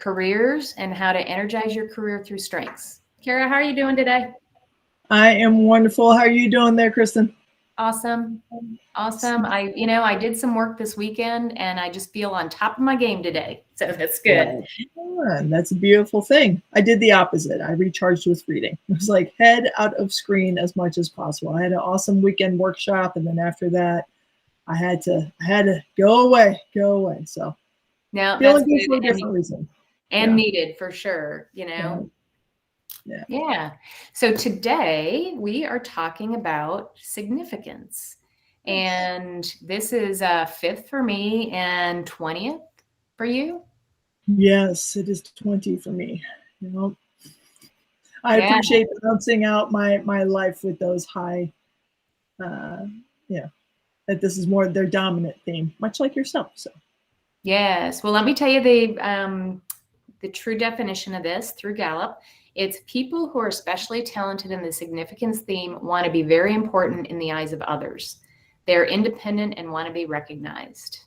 careers and how to energize your career through strengths. Kara, how are you doing today? I am wonderful. How are you doing there, Kristen? Awesome. Awesome. I did some work this weekend and I just feel on top of my game today. So that's good. That's a beautiful thing. I did the opposite. I recharged with reading. It was like head out of screen as much as possible. I had an awesome weekend workshop, and then after that, I had to go away. So No, that's feeling good for a good different reason. and needed for sure, Yeah. Yeah. So today we are talking about significance. And this is fifth for me and 20th for you. Yes, it is 20 for me. You know, I Yeah. appreciate balancing out my life with those high. Uh, yeah, that this is more their dominant theme, much like yourself. So. Yes. Well, let me tell you the true definition of this through Gallup. It's people who are especially talented in the significance theme want to be very important in the eyes of others. They're independent and want to be recognized.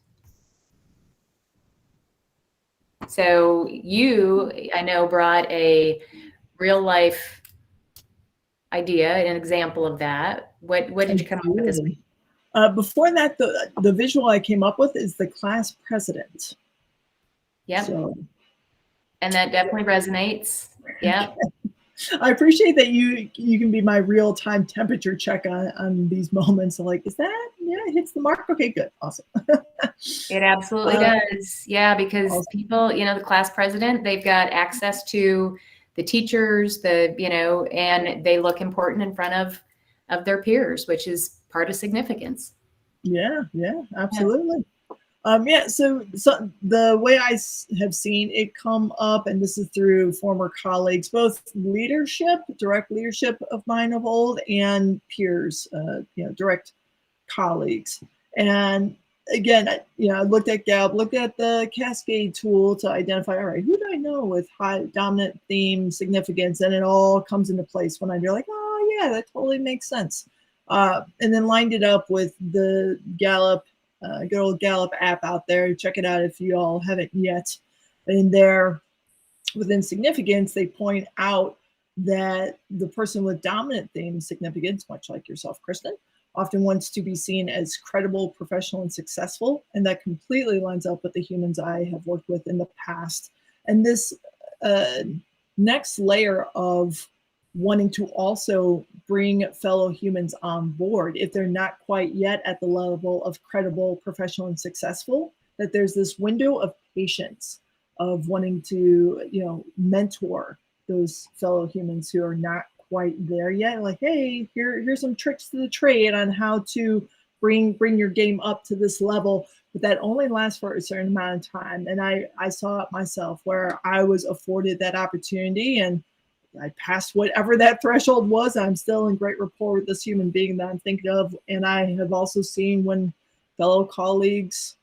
So you, I know, brought a real life idea, an example of that. What did you come up with this week? Before that, the visual I came up with is the class president. Yep. So, and that definitely resonates. Yeah. I appreciate that you can be my real time temperature check on these moments. I'm like, is that it hits the mark? Okay, good, awesome. It absolutely does. Yeah, because awesome. People, the class president, they've got access to the teachers, and they look important in front of their peers, which is part of significance. Yeah, absolutely. So the way I have seen it come up, and this is through former colleagues, both direct leadership of mine of old, and peers, direct colleagues. And again, I looked at Gallup, looked at the Cascade tool to identify, all right, who do I know with high dominant theme significance? And it all comes into place when you're like, oh yeah, that totally makes sense. And then lined it up with the Gallup, good old Gallup app out there. Check it out if you all haven't yet. In there, within significance, they point out that the person with dominant theme significance, much like yourself, Kristen, often wants to be seen as credible, professional, and successful. And that completely lines up with the humans I have worked with in the past. And this next layer of wanting to also bring fellow humans on board, if they're not quite yet at the level of credible, professional, and successful, that there's this window of patience of wanting to, mentor those fellow humans who are not quite there yet. Like, hey, here's some tricks to the trade on how to bring your game up to this level, but that only lasts for a certain amount of time. And I saw it myself where I was afforded that opportunity and I passed whatever that threshold was. I'm still in great rapport with this human being that I'm thinking of. And I have also seen when fellow colleagues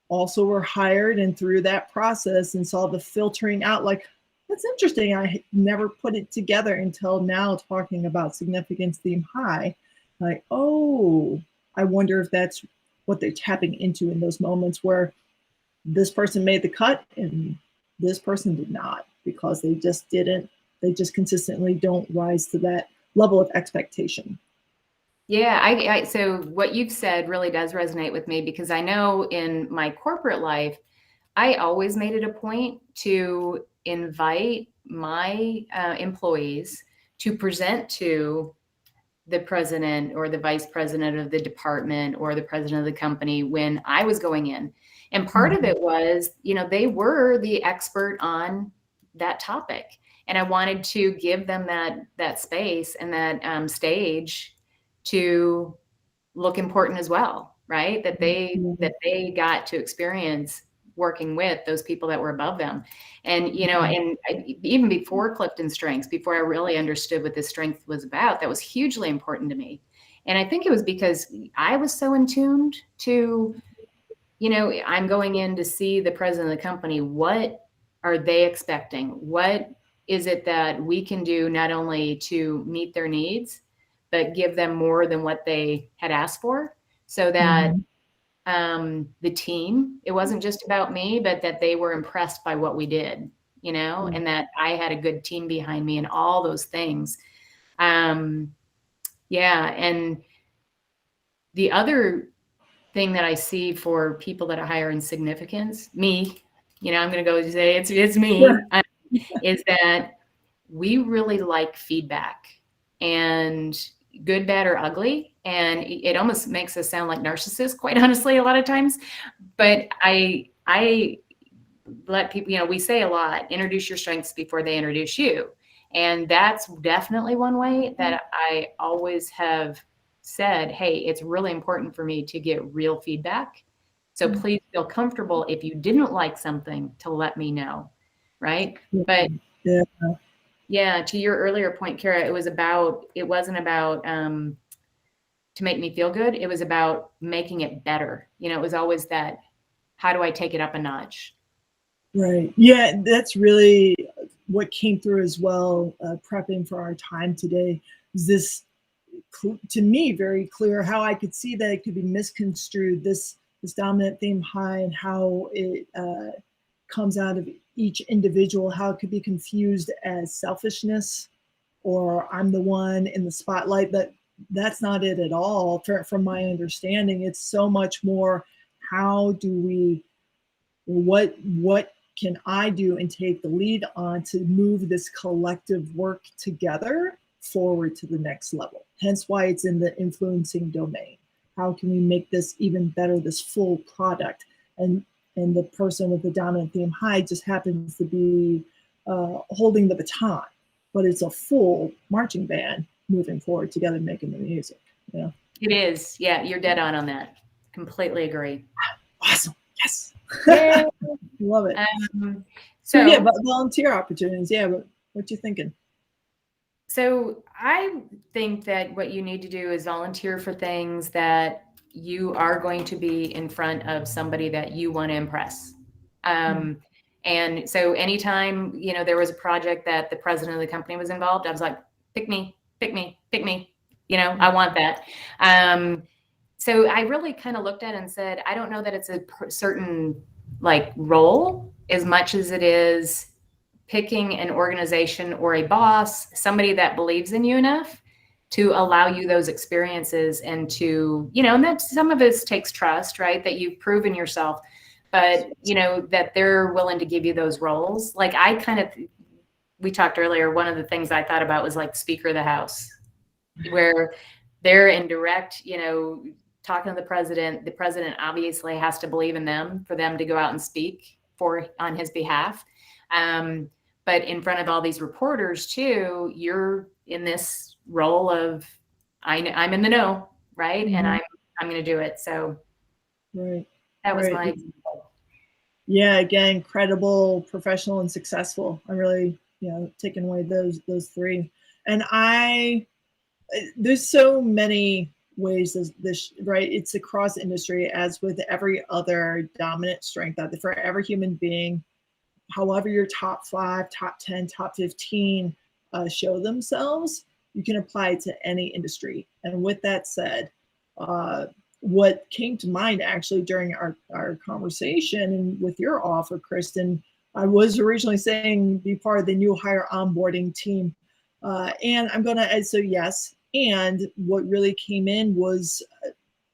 also were hired and through that process and saw the filtering out, like, that's interesting. I never put it together until now talking about significance theme high. Like, oh, I wonder if that's what they're tapping into in those moments where this person made the cut and this person did not, because they just consistently don't rise to that level of expectation. Yeah, so what you've said really does resonate with me, because I know in my corporate life, I always made it a point to invite my employees to present to the president or the vice president of the department or the president of the company when I was going in. And part of it was, they were the expert on that topic. And I wanted to give them that space and that stage to look important as well, right? That they got to experience working with those people that were above them. And, even before CliftonStrengths, before I really understood what this strength was about, that was hugely important to me. And I think it was because I was so in tuned to, I'm going in to see the president of the company. What are they expecting? What is it that we can do not only to meet their needs, but give them more than what they had asked for, so that the team, it wasn't just about me, but that they were impressed by what we did. you know, and that I had a good team behind me and all those things. Yeah. And the other thing that I see for people that are higher in significance, me, you know, I'm going to go say it's me, is that we really like feedback, and good, bad, or ugly. And it almost makes us sound like narcissists, quite honestly, a lot of times. But I let people, you know, we say a lot, introduce your strengths before they introduce you. And that's definitely one way that I always have said, hey, it's really important for me to get real feedback. So please feel comfortable if you didn't like something to let me know. Right. But Yeah. yeah, to your earlier point, Kara, it wasn't about to make me feel good. It was about making it better. You know, it was always that, how do I take it up a notch? Right. Yeah, that's really what came through as well, prepping for our time today. Is this, to me, very clear how I could see that it could be misconstrued, this dominant theme high, and how it comes out of each individual, how it could be confused as selfishness, or I'm the one in the spotlight. But that's not it at all. From my understanding, it's so much more, how do we, what can I do and take the lead on to move this collective work together forward to the next level? Hence why it's in the influencing domain. How can we make this even better, this full product? And the person with the dominant theme high just happens to be holding the baton, but it's a full marching band moving forward together, making the music. Yeah. It is. Yeah, you're dead on that. Completely agree. Awesome. Yes. Yeah. Love it. So yeah, but volunteer opportunities. Yeah, but what you thinking? So I think that what you need to do is volunteer for things that you are going to be in front of somebody that you want to impress. And so anytime, you know, there was a project that the president of the company was involved, I was like, pick me, pick me, pick me. You know, I want that. So I really kind of looked at it and said, I don't know that it's a certain like role as much as it is picking an organization or a boss, somebody that believes in you enough to allow you those experiences, and to, you know, and that some of this takes trust, right? That you've proven yourself, but you know, that they're willing to give you those roles. Like we talked earlier, one of the things I thought about was like Speaker of the House, where they're in direct, you know, talking to the president obviously has to believe in them for them to go out and speak on his behalf. But in front of all these reporters too, you're in this role of, I'm in the know, right? And I'm going to do it. So that was my example. Yeah, again, credible, professional, and successful. I'm really, you know, taking away those three. And there's so many ways this, right? It's across industry, as with every other dominant strength out there for every human being. However your top 5, top 10, top 15 show themselves, you can apply it to any industry. And with that said, what came to mind actually during our conversation and with your offer, Kristen, I was originally saying be part of the new hire onboarding team. And I'm going to, so yes. And what really came in was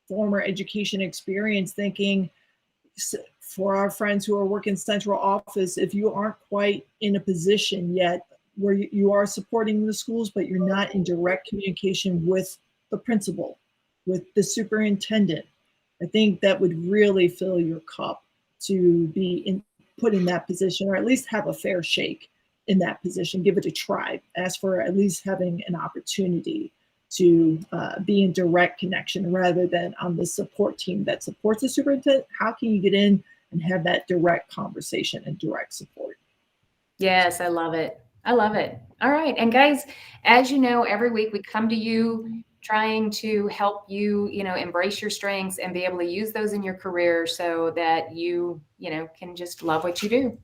former education experience, thinking, for our friends who are working central office, if you aren't quite in a position yet where you are supporting the schools, but you're not in direct communication with the principal, with the superintendent, I think that would really fill your cup to be put in that position, or at least have a fair shake in that position. Give it a try. Ask for at least having an opportunity to be in direct connection rather than on the support team that supports the superintendent. How can you get in and have that direct conversation and direct support? Yes, I love it. I love it. All right. And guys, as you know, every week we come to you trying to help you, you know, embrace your strengths and be able to use those in your career so that you know, can just love what you do.